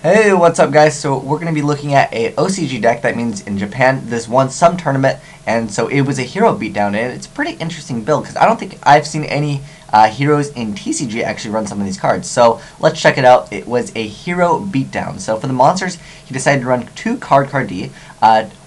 Hey, what's up guys? So we're going to be looking at a OCG deck. That means in Japan this won some tournament, and so it was a hero beatdown, and it's a pretty interesting build because I don't think I've seen any heroes in TCG actually run some of these cards. So let's check it out. It was a hero beatdown. So for the monsters, he decided to run 2 Cardcar D,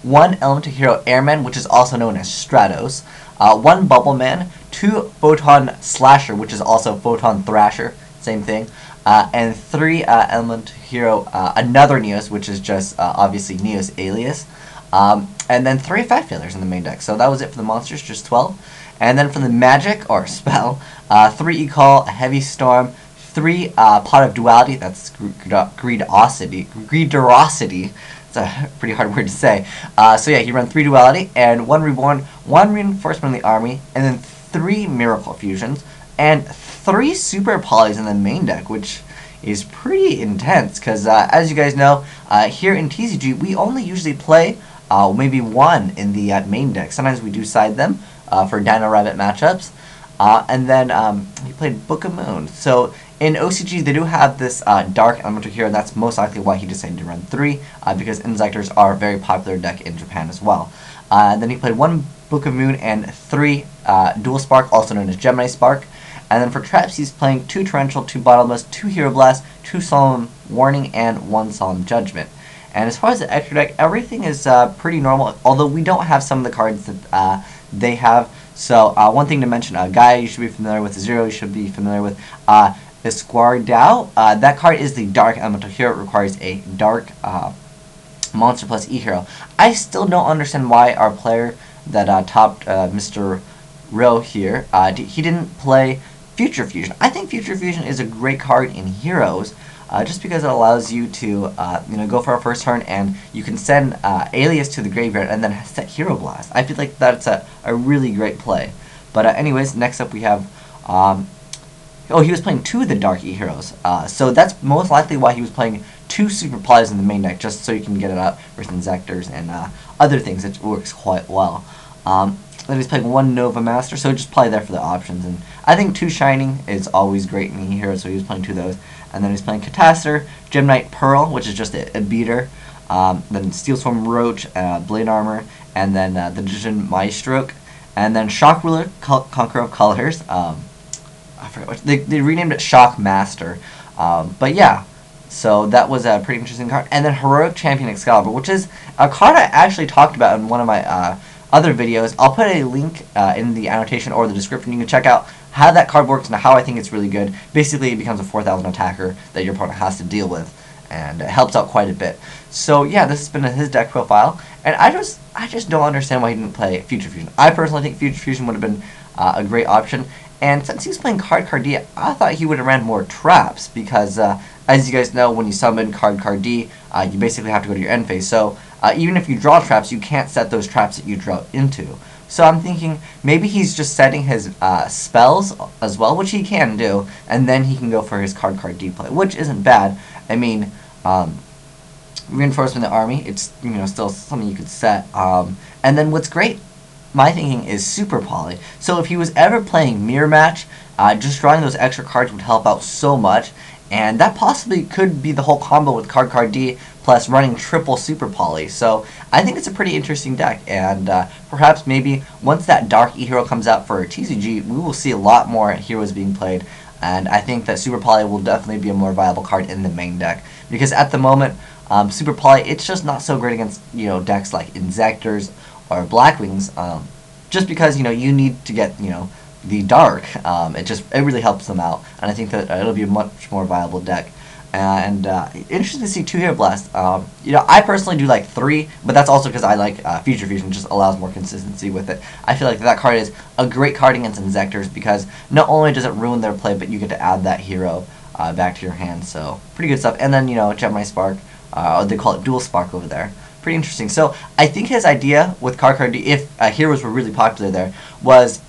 1 Elemental Hero Airman, which is also known as Stratos, 1 Bubble Man, 2 Photon Slasher, which is also Photon Thrasher, same thing, and 3 Element Hero, another Neos, which is just obviously Neos Alias, and then 3 Effect Failures in the main deck. So that was it for the monsters, just 12. And then for the magic, or spell, 3 Ecall, a Heavy Storm, 3 Pot of Duality, that's Greedosity. It's a pretty hard word to say. So yeah, he ran 3 Duality, and 1 Reborn, 1 Reinforcement in the army, and then 3 Miracle Fusions, and 3 Super Polys in the main deck, which is pretty intense, because as you guys know, here in TCG, we only usually play maybe 1 in the main deck. Sometimes we do side them for Dino Rabbit matchups. And then he played Book of Moon. So in OCG, they do have this Dark Elemental Hero, and that's most likely why he decided to run 3, because Inzektors are a very popular deck in Japan as well. And then he played 1 Book of Moon and 3 Dual Spark, also known as Gemini Spark. And then for traps, he's playing 2 Torrential, 2 Bottomless, 2 Hero Blast, 2 Solemn Warning, and 1 Solemn Judgment. And as far as the extra deck, everything is pretty normal, although we don't have some of the cards that they have. So one thing to mention, a guy you should be familiar with, 0 you should be familiar with, Esquardao. That card is the Dark Elemental Hero. It requires a Dark Monster plus E-Hero. I still don't understand why our player that topped Mr. Rowe here, he didn't play Future Fusion. I think Future Fusion is a great card in Heroes, just because it allows you to go for a first turn, and you can send Alias to the graveyard and then set Hero Blast. I feel like that's a really great play. But anyways, next up we have, he was playing 2 of the Dark E-Heroes, so that's most likely why he was playing 2 Super Polys in the main deck, just so you can get it out with Inzektors and other things. It works quite well. Then he's playing 1 Nova Master, so just play there for the options. And I think 2 Shining is always great in E-Heroes, so he was playing 2 of those. And then he's playing Catastor, Gemnite Pearl, which is just a beater, then Steel Storm Roach, Blade Armor, and then the Magician Maestroke, and then Shock Ruler, Conqueror of Colors. I forget what they renamed it, Shock Master. But yeah, so that was a pretty interesting card. And then Heroic Champion Excalibur, which is a card I actually talked about in one of my other videos. I'll put a link in the annotation or the description. You can check out how that card works and how I think it's really good. Basically, it becomes a 4,000 attacker that your opponent has to deal with, and it helps out quite a bit. So yeah, this has been his deck profile, and I just don't understand why he didn't play Future Fusion. I personally think Future Fusion would have been a great option, and since he's playing Cardcar D, I thought he would have ran more traps, because as you guys know, when you summon Cardcar D, you basically have to go to your end phase. So even if you draw traps, you can't set those traps that you draw into. So I'm thinking maybe he's just setting his spells as well, which he can do, and then he can go for his Cardcar D play, which isn't bad. I mean, Reinforcement in the army, it's still something you could set. And then what's great, my thinking, is Super Poly. So if he was ever playing Mirror Match, just drawing those extra cards would help out so much. And that possibly could be the whole combo with Cardcar D plus running triple Super Poly. So I think it's a pretty interesting deck, and perhaps maybe once that Dark E-Hero comes out for TCG, we will see a lot more heroes being played, and I think that Super Poly will definitely be a more viable card in the main deck, because at the moment, Super Poly, it's just not so great against decks like Inzektors or Blackwings, just because you need to get the Dark. It really helps them out, and I think that it'll be a much more viable deck. And interesting to see 2 Hero Blast. I personally do like 3, but that's also because I like Future Fusion. Just allows more consistency with it. I feel like that card is a great card against Inzektors, because not only does it ruin their play, but you get to add that hero back to your hand. So pretty good stuff. And then Gemini Spark, they call it Dual Spark over there. Pretty interesting. So I think his idea with Cardcar D, if heroes were really popular there, was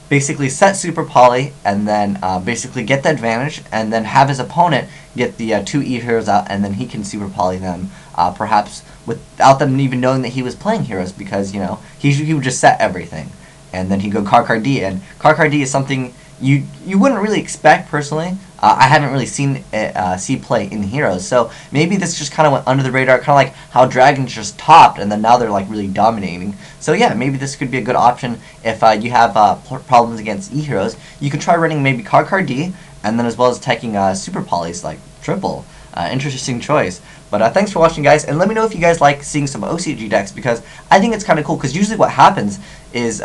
basically set Super Poly, and then basically get the advantage, and then have his opponent get the 2 E-Heroes out, and then he can Super Poly them, perhaps without them even knowing that he was playing heroes, because he would just set everything, and then he'd go Cardcar D, and Cardcar D is something you wouldn't really expect personally. I haven't really seen it, see play in Heroes, so maybe this just kind of went under the radar, kind of like how Dragons just topped and then now they're like really dominating. So yeah, maybe this could be a good option if you have problems against E-Heroes. You could try running maybe Cardcar D, and then as well as taking Super Polys like Triple. Interesting choice. But thanks for watching, guys, and let me know if you guys like seeing some OCG decks, because I think it's kind of cool, because usually what happens is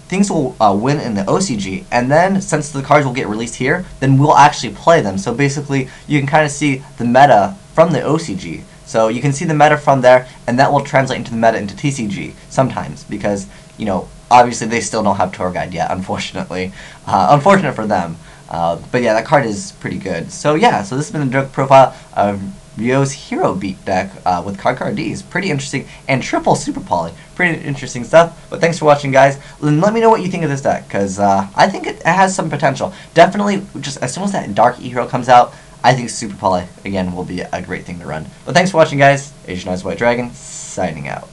things will win in the OCG, and then since the cards will get released here, then we'll actually play them. So basically, you can kind of see the meta from the OCG. So you can see the meta from there, and that will translate into the meta into TCG sometimes, because, you know, obviously they still don't have Tour Guide yet, unfortunately. Unfortunate for them. But yeah, that card is pretty good. So yeah, so this has been the direct profile of Rio's Hero Beat deck with Cardcar Ds. Pretty interesting, and triple Super Poly. Pretty interesting stuff. But thanks for watching, guys. And let me know what you think of this deck, because I think it has some potential. Definitely, just as soon as that Dark E-Hero comes out, I think Super Poly, again, will be a great thing to run. But thanks for watching, guys. Asian Eyes White Dragon, signing out.